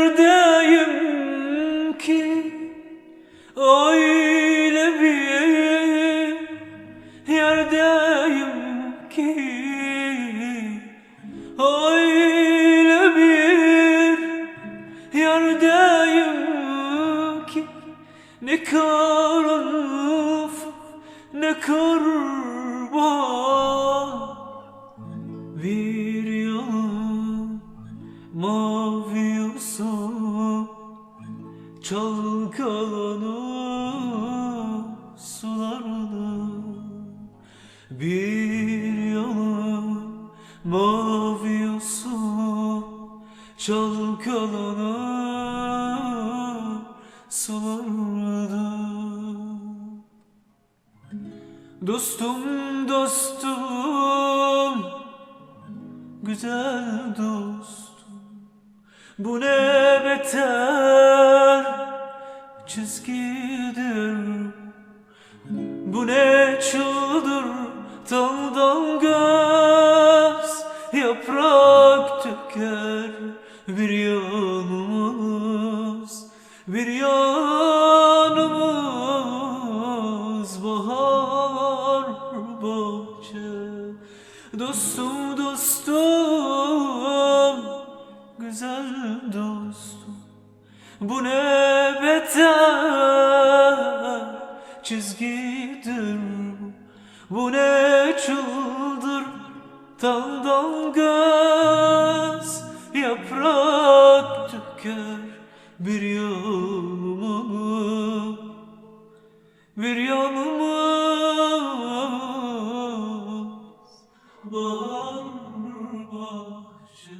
yerdeyim ki, öyle bir yerdeyim ki, öyle bir yerdeyim ki, ne karanlık ne kar var. Bir yanım mavi olsa, çalkalanır sularına. Bir yanım mavi olsa, çalkalanır sularına. Dostum, dostum, güzel dostum, bu ne beter çizgidir, bu ne çıldır daldan göz yaprak döker. Bir yanımız, bir yanımız bahar bahçe. Dostum, dostum, güzel dostum, bu ne beter çizgidir, bu ne çıldır daldan göz yaprak döker. Bir yanımız, bir yanımız bahar bahçe.